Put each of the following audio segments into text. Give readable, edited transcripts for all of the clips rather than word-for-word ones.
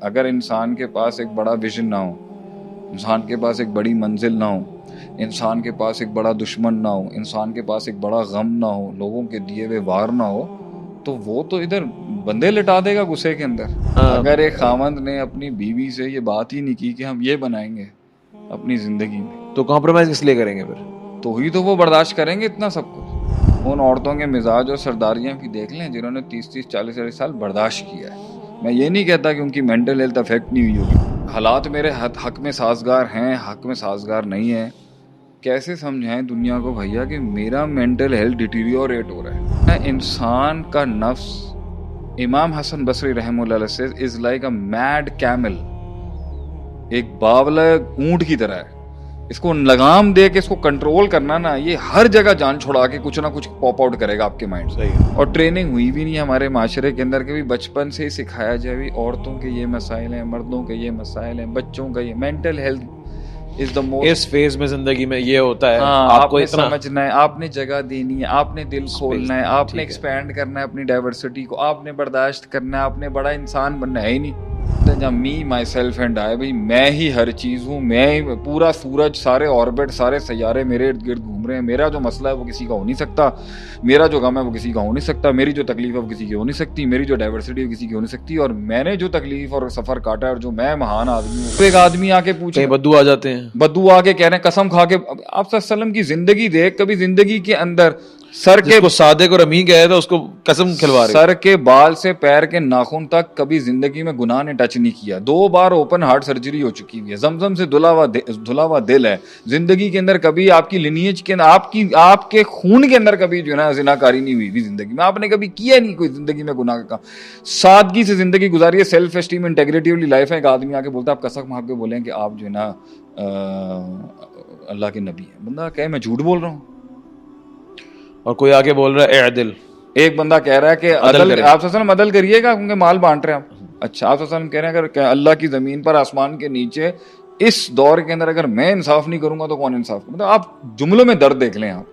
अगर इंसान के पास एक बड़ा विजन ना हो, इंसान के पास एक बड़ी मंजिल ना हो, इंसान के पास एक बड़ा दुश्मन ना हो, इंसान के पास एक बड़ा गम ना हो, लोगों के दिए हुए वार ना हो, तो वो तो इधर बंदे लिटा देगा गुस्से के अंदर। अगर एक खामंद ने अपनी बीवी से ये बात ही नहीं की कि हम ये बनाएंगे अपनी जिंदगी में, तो कॉम्प्रोमाइज किस लिए करेंगे फिर? तो ही तो वो बर्दाश्त करेंगे इतना सब कुछ। उन औरतों के मिजाज और सरदारियां भी देख लें जिन्होंने 30-30, 40-40 साल बर्दाश्त किया है। मैं ये नहीं कहता कि उनकी मेंटल हेल्थ अफेक्ट नहीं हुई होगी। हालात मेरे हक में साजगार हैं, हक में साजगार नहीं है। कैसे समझाएं दुनिया को भैया कि मेरा मेंटल हेल्थ डिटीरियोरेट हो रहा है। इंसान का नफ्स, इमाम हसन बसरी रहमतुल्लाह से, is like a mad camel, एक बावला ऊंट की तरह है। इसको लगाम दे के इसको कंट्रोल करना ना, ये हर जगह जान छुड़ा के कुछ ना कुछ पॉप आउट करेगा आपके माइंड से। और ट्रेनिंग हुई भी नहीं है हमारे माशरे के अंदर के भी बचपन से ही सिखाया जाए भी औरतों के ये मसाइल हैं, मर्दों के ये मसाइल हैं, बच्चों का ये mental health is the most. इस फेज में जिंदगी में ये होता है। हाँ, आपको आपने इतना समझना है, आपने जगह देनी है, आपने दिल खोलना है, आपने एक्सपैंड करना है अपनी डाइवर्सिटी को, आपने बर्दाश्त करना है, आपने बड़ा इंसान बनना है ही नहीं। जब मी माई सेल्फ एंड आई, भाई मैं ही हर चीज़ हूँ, मैं ही पूरा सूरज, सारे ऑर्बिट, सारे सैयारे मेरे इर्द गिर्द घूम रहे हैं। मेरा जो मसला है वो किसी का हो नहीं सकता, मेरा जो गम है वो किसी का हो नहीं सकता, मेरी जो तकलीफ है वो किसी की हो नहीं सकती, मेरी जो डाइवर्सिटी है वो किसी की हो नहीं सकती। और मैंने जो तकलीफ और सफ़र काटा है और जो मैं महान आदमी हूँ, तो एक आदमी आके पूछे, बद्दू आ जाते हैं, बद्दू आके कह रहे हैं, कसम खा के आप सल्लम की जिंदगी देख, कभी जिंदगी के अंदर सर के सादे को रमी गया था उसको कसम खिलवा रहे, सर के बाल से पैर के नाखून तक कभी जिंदगी में गुनाह ने टच नहीं किया। 2 बार ओपन हार्ट सर्जरी हो चुकी हुई है, जमजम से धुला हुआ दिल है। जिंदगी के अंदर कभी आपकी लिनियज के अंदर, आपके खून के अंदर कभी जो है ना जिनाकारी नहीं हुई थी जिंदगी में, आपने कभी किया नहीं कोई जिंदगी में गुनाह का। सादगी से जिंदगी गुजारी है, सेल्फ एस्टीम, इंटेग्रिटी वाली लाइफ है। एक आदमी आके बोलता है, आप कसम खा के बोलें कि आप जो है ना अल्लाह के नबी है, बंदा कहे मैं झूठ बोल रहा हूँ। और कोई आके बोल रहा है अदल, एक बंदा कह रहा है कि अदल, आप सल्लम अदल करिएगा क्योंकि माल बांट रहे हैं आप। अच्छा, आप सल्लम कह रहे हैं अगर अल्लाह की जमीन पर, आसमान के नीचे, इस दौर के अंदर अगर मैं इंसाफ नहीं करूंगा तो कौन इंसाफ करूंगा? मतलब आप जुमलों में दर्द देख लें आप,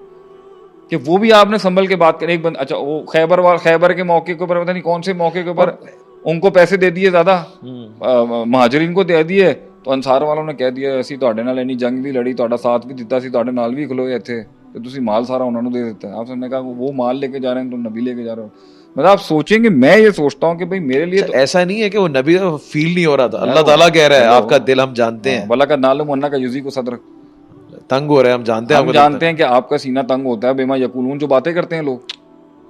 कि वो भी आपने संभल के बात करें। एक बंदा, अच्छा वो खैबर के मौके के ऊपर, पता नहीं कौन से मौके के ऊपर उनको पैसे दे दिए ज्यादा, महाजरीन को दे दिए, तो अंसार वालों ने कह दिया ਅਸੀਂ ਤੁਹਾਡੇ ਨਾਲ ਇੰਨੀ जंग भी लड़ी, ਤੁਹਾਡਾ साथ भी ਦਿੱਤਾ ਸੀ, ਤੁਹਾਡੇ ਨਾਲ भी खलोए थे, तो तुसी माल सारा उन्होंने दे देता है। आपने कहा वो माल लेके जा रहे हैं, तुम नबी लेके जा रहे हो। मतलब आप सोचेंगे, मैं ये सोचता हूँ कि भाई मेरे लिए तो ऐसा नहीं है कि वो नबी फील नहीं हो रहा था, अल्लाह ताला कह रहा है आपका दिल हम जानते हैं, वला का नालुम वन्ना का युजी को सदर तंग हो रहा है, हम जानते हैं, हम जानते हैं कि आपका सीना तंग होता है। बेमा यकूलून जो बातें करते हैं लोग,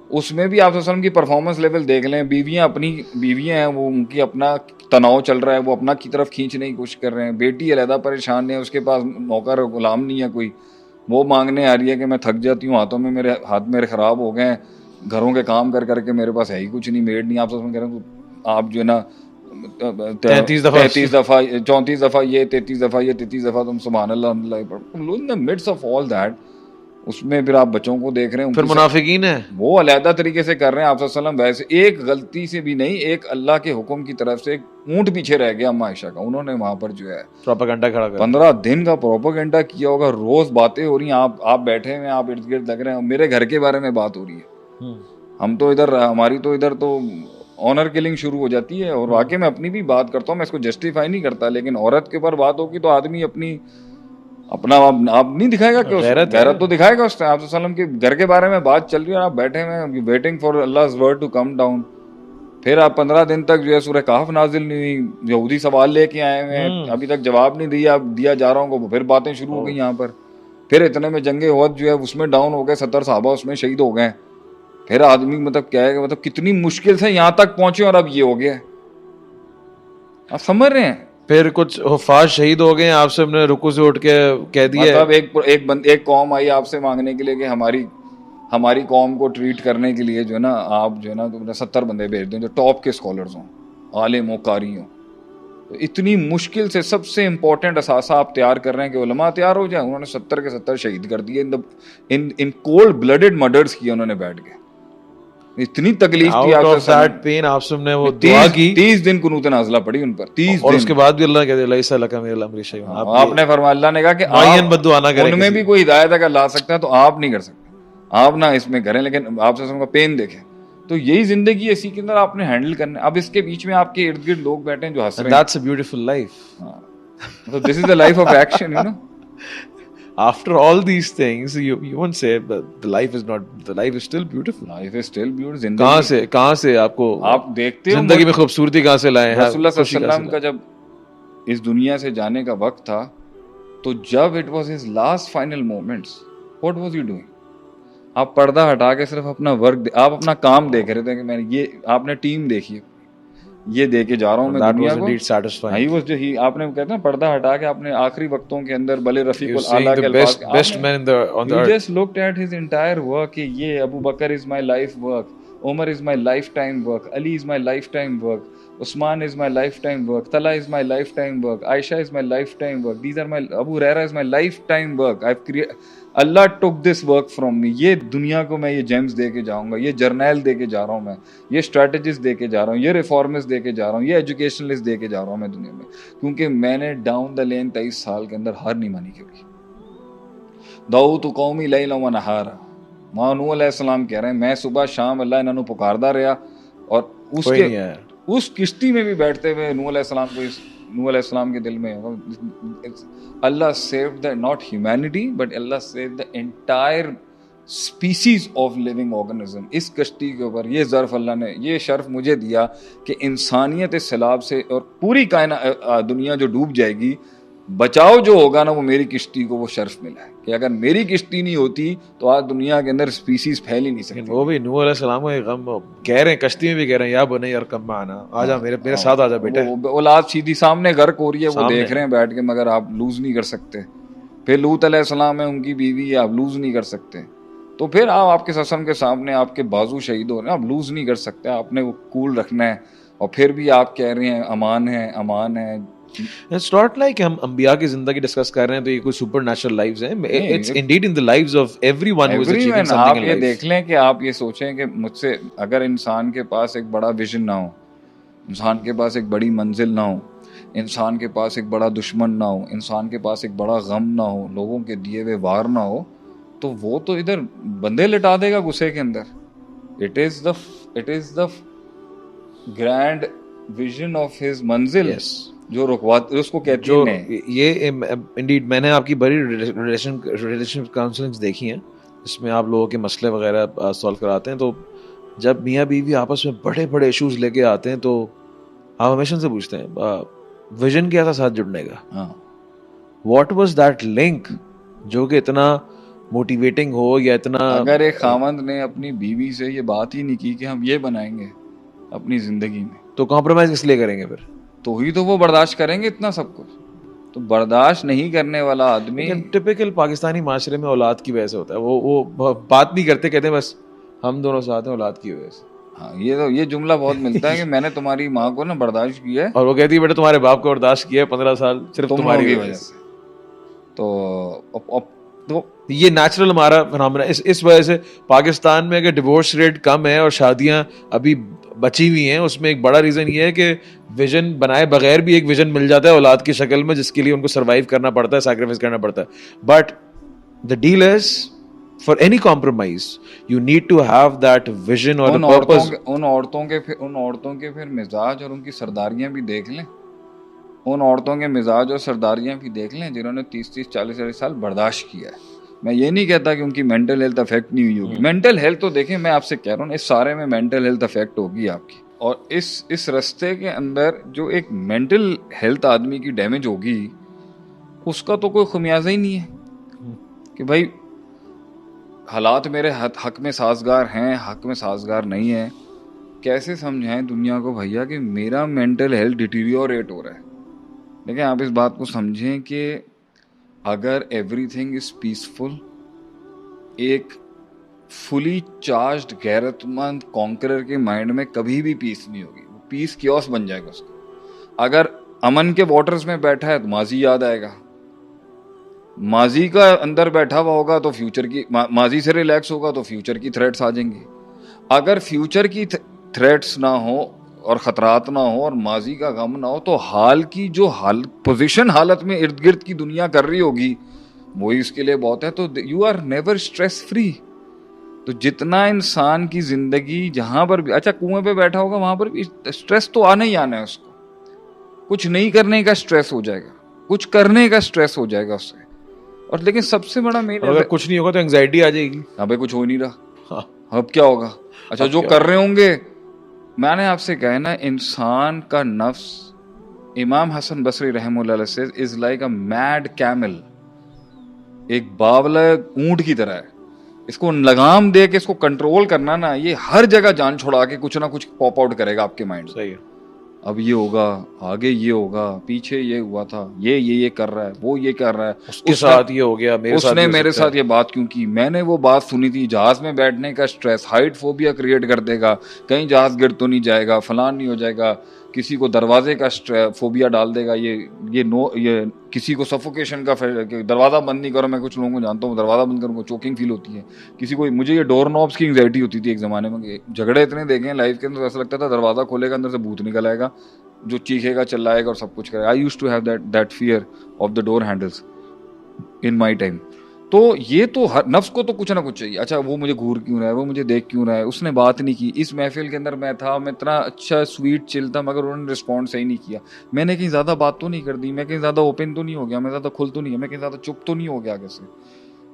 उसमें भी आप वसल्लम की परफॉर्मेंस लेवल देख लें। बीवियां अपनी बीवियां हैं, वो उनकी अपना तनाव चल रहा है, वो अपना की तरफ खींचने की कोशिश कर रहे हैं। बेटी अलहदा परेशान है, उसके पास नौकर गुलाम नहीं है कोई, वो मांगने आ रही है कि मैं थक जाती हूँ, हाथ मेरे ख़राब हो गए हैं, घरों के काम कर करके मेरे पास है ही कुछ नहीं, मेड नहीं। आप सब कह रहे हैं तो आप जो है ना 33 दफ़ा ये 34 दफ़ा ये 33 दफ़ा ये 33 दफ़ा तुम सुभान अल्लाह in the midst of all that, उसमें फिर आप बच्चों को देख रहे हैं, फिर मुनाफिकीन है, वो अलहदा तरीके से कर रहे हैं। आप सल्लम वैसे एक गलती से भी नहीं, एक अल्लाह के हुक्म की तरफ से एक ऊंट पीछे रह गया अम्मा आयशा का, उन्होंने वहां पर जो है प्रोपेगेंडा खड़ा कर 15 दिन का प्रोपेगेंडा किया होगा। रोज बातें हो रही हैं, आप बैठे हुए, आप इर्द गिर्द लग रहे हैं, मेरे घर के बारे में बात हो रही है। हम तो इधर, हमारी तो इधर तो ऑनर किलिंग शुरू हो जाती है। और वाकई में अपनी भी बात करता हूँ, मैं इसको जस्टिफाई नहीं करता, लेकिन औरत के ऊपर बात होगी तो आदमी अपना आप नहीं दिखाएगा कि गैरत तो दिखाएगा उस टाइम। आप सल्लम के घर के बारे में बात चल रही है, आप बैठे हुए वेटिंग फॉर अल्लाह's वर्ड टू कम डाउन, फिर आप 15 दिन तक जो है सूरह कहफ नाजिल नहीं हुई, यहूदी सवाल लेके आए हुए हैं, अभी तक जवाब नहीं दिया जा रहा हूँ, फिर बातें शुरू हो गई यहाँ पर। फिर इतने में जंगे उहद जो है उसमें डाउन हो गए, 70 सहाबा उसमें शहीद हो गए। फिर आदमी मतलब क्या है, मतलब कितनी मुश्किल से यहाँ तक पहुंचे और अब ये हो गया, आप समझ रहे हैं। फिर कुछ हुफ़ाज़ शहीद हो गए, आपसे हमने रुकू से उठ के कह दिया, मतलब एक कौम आई आपसे मांगने के लिए कि हमारी कौम को ट्रीट करने के लिए जो है ना, आप जो है ना तो 70 बंदे भेज दें जो टॉप के स्कॉलर्स हों, आलिम हो, कारी हों। तो इतनी मुश्किल से सबसे इंपॉर्टेंट असासा आप तैयार कर रहे हैं कि उलमा तैयार हो जाए, उन्होंने 70 के 70 शहीद कर दिए, इन कोल्ड ब्लडेड मर्डर्स किए उन्होंने बैठ के। इतनी तकलीफ थी आपसे हमने वो दुआ की, 30 दिन कुनूत नाज़िला पड़ी उन पर, 30 दिन, और उसके बाद भी अल्लाह कहते लैसा लका मिनल अम्रि शैउन, आपने फरमाया, अल्लाह ने कहा कि मुअय्यन बद्दुआ ना करें, उनमें भी कोई हिदायत अगर ला सकता है तो आप नहीं कर सकते, आप ना इसमें करें। लेकिन आप सल्लम का पेन देखें, तो यही जिंदगी है, इसी के अंदर आपने हैंडल करना है। अब इसके बीच में आपके इर्द गिर्द लोग बैठे हैं जो हंस रहे हैं, That's a beautiful life. तो this is the life of action, you know. After all these things, you won't say but the life is not. The life is still beautiful. Life is still beautiful. कहाँ से आपको आप देखते हो जिंदगी में खूबसूरती कहाँ से लाए हैं? रसूलुल्लाह सल्लल्लाहु अलैहि वसल्लम का जब इस दुनिया से जाने का वक्त था, तो जब it was his last final moments, what was you doing? आप पर्दा हटा के सिर्फ अपना वर्क, आप अपना काम देख रहे थे कि मैंने ये, आपने टीम देखी, ये दे के जा रहा हूँ मैं दुनिया को। ही वाज जो ही, आपने कहते हैं पर्दा हटा के आपने आखिरी वक्तों के अंदर भले रफीकुल आला के best man in the on the earth, just looked at his entire work, ये Abu Bakr is my life work, Umar is my lifetime work, Ali is my lifetime work, Usman is my lifetime work, Talha is my lifetime work, Aisha is my lifetime work, these are my, Abu Huraira is my lifetime work, I've created, Allah took this work from me। ये दुनिया को मैं ये James दे के जाऊंगा, ये जर्नैल दे के जा रहा हूँ मैं, ये स्ट्रैटेजिस्ट दे के जा रहा हूँ, ये रिफॉर्मिस्ट दे के जा रहा हूँ, ये एजुकेशनलिस्ट दे के जा रहा हूँ मैं दुनिया में, क्योंकि मैंने डाउन द लेन 23 साल के अंदर हार नहीं मानी कभी। दाऊद कौमी लैला व नहारा, मां नूह अलैहिस्सलाम कह रहे हैं मैं सुबह शाम अल्लाह इन्होंने पुकारदा रहा, और उसके उस किश्ती में भी बैठते हुए नूह अलैहिस्सलाम को, इस नूह अलैहिस्सलाम के दिल में अल्लाह saved the not humanity but अल्लाह saved the entire species of living organism. इस कश्ती के ऊपर ये ज़र्फ अल्लाह ने, ये शर्फ मुझे दिया कि इंसानियत इस सैलाब से और पूरी कायना दुनिया जो डूब जाएगी, बचाव जो होगा ना वो मेरी किश्ती को वो शर्फ मिला है कि अगर मेरी किश्ती नहीं होती तो आज दुनिया के अंदर स्पीसीज फैल ही नहीं सकती। वो भी नूह अलैहिस्सलाम को एक गम कह रहे हैं, कश्ती में भी कह रहे हैं या बने यार कम आना, आजा मेरे साथ आजा बेटा। औलाद सीधी सामने घर को रही है, वो देख रहे हैं बैठ के, मगर आप लूज नहीं कर सकते। फिर लूत अलैहिस्सलाम है, उनकी बीवी है, आप लूज नहीं कर सकते। तो फिर आप आपके ससम के सामने आपके बाजू शहीद हो रहे हैं, आप लूज नहीं कर सकते, आपने वो कूल रखना है। और फिर भी आप कह रहे हैं अमान है, अमान है। It's not like हम अंबिया की जिंदगी डिस्कस कर रहे हैं तो ये कोई सुपर नेचुरल लाइव्स हैं। It's indeed in the lives of everyone who is achieving something in life। आप ये देख लें कि आप ये सोचें कि मुझसे अगर इंसान के पास एक बड़ा विजन ना हो, इंसान के पास एक बड़ी मंजिल ना हो, इंसान के पास एक बड़ा दुश्मन ना हो, इंसान के पास एक बड़ा गम ना हो, लोगों के दिए हुए वार ना हो, तो वो तो इधर बंदे लिटा देगा गुस्से के अंदर। It is the grand vision of his मंजिल जो रुकवा उसको कहते हैं। ये इंडीड मैंने आपकी बड़ी रिलेशनशिप काउंसलिंग देखी हैं, इसमें आप लोगों के मसले वगैरह सॉल्व कराते हैं। तो जब मियाँ बीवी आपस में बड़े बड़े इश्यूज लेके आते हैं तो आप हमेशा से पूछते हैं विजन क्या था साथ जुड़ने का, व्हाट वाज दैट लिंक जो कि इतना मोटिवेटिंग हो या इतना। अगर एक खामंद ने अपनी बीवी से ये बात ही नहीं की कि हम ये बनाएंगे अपनी जिंदगी में, तो कॉम्प्रोमाइज किस लिए करेंगे फिर? तो ही तो वो बर्दाश्त करेंगे इतना सब कुछ। तो बर्दाश्त नहीं करने वाला आदमी टिपिकल पाकिस्तानी माशरे में औलाद की वजह से होता है। वो बात नहीं करते, कहते हैं बस हम दोनों साथ हैं औलाद की वजह से। हाँ, ये जुमला बहुत मिलता है कि मैंने तुम्हारी माँ को ना बर्दाश्त किया है, और वो कहती है बेटा तुम्हारे बाप को बर्दाश्त किया है 15 साल सिर्फ तुम्हारी वजह से। तो ये नेचुरल हमारा फिनोमेना। इस वजह से पाकिस्तान में अगर डिवोर्स रेट कम है और शादियां अभी बची हुई हैं, उसमें एक बड़ा रीजन ये है कि विजन बनाए बगैर भी एक विजन मिल जाता है औलाद की शक्ल में, जिसके लिए उनको सरवाइव करना पड़ता है, सैक्रिफाइस करना पड़ता है। But the deal is for any compromise you need to have that vision और पर्पस। उन औरतों के फिर मिजाज और उनकी सरदारियां भी देख लें, उन औरतों के मिजाज और सरदारियां भी देख लें जिन्होंने 30-30 40-40 साल बर्दाश्त किया है। मैं ये नहीं कहता कि उनकी मेंटल हेल्थ अफेक्ट नहीं हुई होगी, मेंटल हेल्थ तो देखें, मैं आपसे कह रहा हूँ इस सारे में मेंटल हेल्थ अफेक्ट होगी आपकी। और इस रास्ते के अंदर जो एक मेंटल हेल्थ आदमी की डैमेज होगी, उसका तो कोई खमियाजा ही नहीं है कि भाई हालात मेरे हक में साजगार हैं, हक में साजगार नहीं है। कैसे समझाएं दुनिया को भैया कि मेरा मेंटल हेल्थ डिटीरियोरेट हो रहा है। लेकिन आप इस बात को समझें कि अगर एवरीथिंग इज पीसफुल, एक फुली चार्ज्ड गैरतमंद कॉन्करर के माइंड में कभी भी पीस नहीं होगी, वो पीस कियोस बन जाएगा उसका। अगर अमन के वाटर्स में बैठा है तो माजी याद आएगा, माजी का अंदर बैठा हुआ होगा तो फ्यूचर की, माजी से रिलैक्स होगा तो फ्यूचर की थ्रेट्स आ जाएंगी। अगर फ्यूचर की थ्रेट्स ना हो और ख़तरात ना हो और माजी का गम ना हो, तो हाल की जो पोजीशन हालत में इर्द गिर्द की दुनिया कर रही होगी वही उसके लिए बहुत है। तो you are never stress free. तो जितना इंसान की जिंदगी जहां पर भी, अच्छा कुएं पे बैठा होगा वहां पर भी स्ट्रेस तो आना ही आना है उसको, कुछ नहीं करने का स्ट्रेस हो जाएगा, कुछ करने का स्ट्रेस हो जाएगा उससे। और लेकिन सबसे बड़ा मेन, और अगर कुछ नहीं होगा तो एंग्जाइटी आ जाएगी। अबे कुछ हो नहीं रहा, हाँ, अब क्या होगा? अच्छा अब जो क्या कर रहे होंगे, मैंने आपसे कहा है ना, इंसान का नफ्स, इमाम हसन बसरी रहमतुल्लाह से, is like a mad camel, एक बावला ऊंट की तरह है। इसको लगाम दे के इसको कंट्रोल करना ना, ये हर जगह जान छुड़ा के कुछ ना कुछ पॉप आउट करेगा आपके माइंड में। सही है। अब ये होगा, आगे ये होगा, पीछे ये हुआ था, ये कर रहा है, वो ये कर रहा है, उसके साथ ये हो गया, मेरे साथ उसने भी हो मेरे सकता साथ है। ये बात क्यों की, मैंने वो बात सुनी थी, जहाज में बैठने का स्ट्रेस, हाइट फोबिया क्रिएट कर देगा, कहीं जहाज गिर तो नहीं जाएगा, फलान नहीं हो जाएगा, किसी को दरवाजे का फोबिया डाल देगा, ये किसी को सफोकेशन का दरवाजा बंद नहीं करो, मैं कुछ लोगों को जानता हूँ दरवाजा बंद करूँगा चोकिंग फील होती है, किसी को, मुझे ये डोर नॉब्स की एंग्जाइटी होती थी एक जमाने में, झगड़े इतने देखे हैं लाइफ के अंदर, ऐसा लगता था दरवाजा खोलेगा अंदर से भूत निकल आएगा जो चीखेगा चिल्लाएगा और सब कुछ करेगा। I used to have that fear of the door handles in my time. तो ये तो हर नफ्स को तो कुछ ना कुछ चाहिए। अच्छा वो मुझे घूर क्यों रहा है, वो मुझे देख क्यों रहा है, उसने बात नहीं की, इस महफिल के अंदर मैं था, मैं इतना अच्छा स्वीट चिल था, मगर उन्होंने रिस्पॉन्ड सही नहीं किया, मैंने कहीं ज़्यादा बात तो नहीं कर दी, मैं कहीं ज़्यादा ओपन तो नहीं हो गया, मैं ज़्यादा खुल तो नहीं है, मैं कहीं ज़्यादा चुप तो नहीं हो गया आगे से,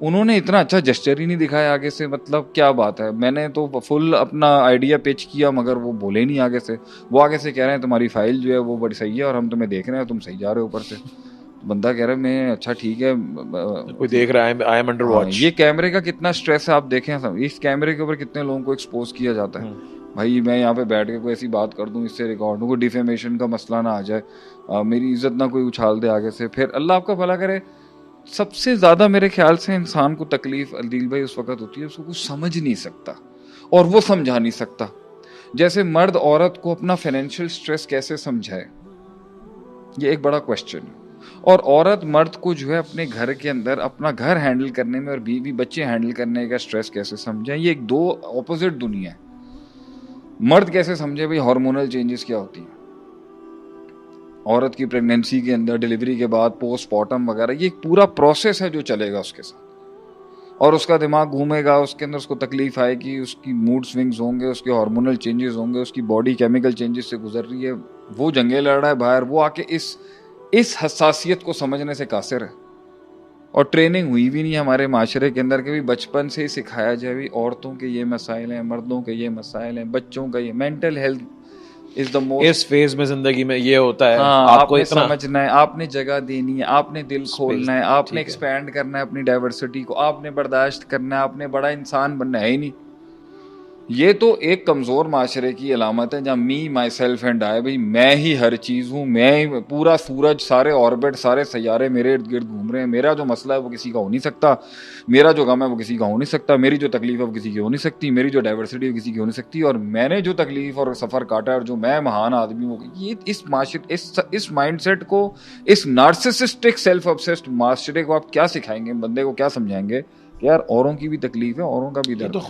उन्होंने इतना अच्छा जेस्चर ही नहीं दिखाया आगे से, मतलब क्या बात है। मैंने तो फुल अपना आइडिया पिच किया मगर वो बोले नहीं आगे से, वो आगे से कह रहे हैं तुम्हारी फाइल जो है वो बड़ी सही है और हम तुम्हें देख रहे हैं, तुम सही जा रहे हो ऊपर से। बंदा कह रहा है मैं अच्छा ठीक है, कोई देख रहा है, आई एम अंडर वॉच। ये कैमरे का कितना स्ट्रेस है आप देखें, सब इस कैमरे के ऊपर कितने लोगों को एक्सपोज किया जाता है। भाई मैं यहाँ पे बैठ के कोई ऐसी बात कर दूं, इससे रिकॉर्ड हो, कोई डिफेमेशन का मसला ना आ जाए, मेरी इज्जत ना कोई उछाल दे आगे से, फिर अल्लाह आपका भला करे। सबसे ज्यादा मेरे ख्याल से इंसान को तकलीफ अदील भाई उस वक्त होती है उसको कुछ समझ नहीं सकता और वो समझा नहीं सकता। जैसे मर्द औरत को अपना फाइनेंशियल स्ट्रेस कैसे समझाए, ये एक बड़ा क्वेश्चन है। और औरत मर्द को जो है अपने घर के अंदर अपना घर हैंडल करने में और बीवी बच्चे हैंडल करने का स्ट्रेस कैसे समझे, ये एक दो ऑपोजिट दुनिया है। मर्द कैसे समझे भाई हार्मोनल चेंजेस क्या होती है, औरत की प्रेगनेंसी के अंदर, डिलीवरी के बाद, पोस्टमार्टम वगैरह, ये एक पूरा प्रोसेस है जो चलेगा उसके साथ, और उसका दिमाग घूमेगा, उसके अंदर उसको तकलीफ आएगी, उसकी मूड स्विंग्स होंगे, उसके हार्मोनल चेंजेस होंगे, उसकी बॉडी केमिकल चेंजेस से गुजर रही है, वो जंगे लड़ रहा है बाहर, वो आके इस हसासियत को समझने से कासिर है। और ट्रेनिंग हुई भी नहीं हमारे माशरे के अंदर कि भी बचपन से ही सिखाया जाए भी औरतों के ये मसाइल हैं, मर्दों के ये मसाइल हैं, बच्चों का ये, mental health is the most, इस फेज में जिंदगी में ये होता है। हाँ आपको आपने इतना समझना है, आपने जगह देनी है, आपने दिल खोलना है, आपने एक्सपैंड करना है अपनी डाइवर्सिटी को, आपने बर्दाश्त करना है, आपने बड़ा इंसान बनना है ही नहीं। ये तो एक कमज़ोर माशरे की अलामत है जहाँ मी माई सेल्फ एंड आई, भाई मैं ही हर चीज़ हूँ, मैं ही पूरा सूरज, सारे ऑर्बिट, सारे सैयारे मेरे इर्द गिर्द घूम रहे हैं, मेरा जो मसला है वो किसी का हो नहीं सकता, मेरा जो गम है वो किसी का हो नहीं सकता, मेरी जो तकलीफ है वो किसी की हो नहीं सकती, मेरी जो डाइवर्सिटी है वो किसी की हो नहीं सकती, और मैंने जो तकलीफ और सफ़र काटा है और जो मैं महान आदमी हूँ, ये इस माशरे, इस माइंडसेट को, इस नार्सिसिस्टिक सेल्फ ऑब्सेस्ड माशरे को आप क्या सिखाएंगे, बंदे को क्या समझाएंगे कि यार औरों की भी तकलीफ है, औरों का भी दर्द है।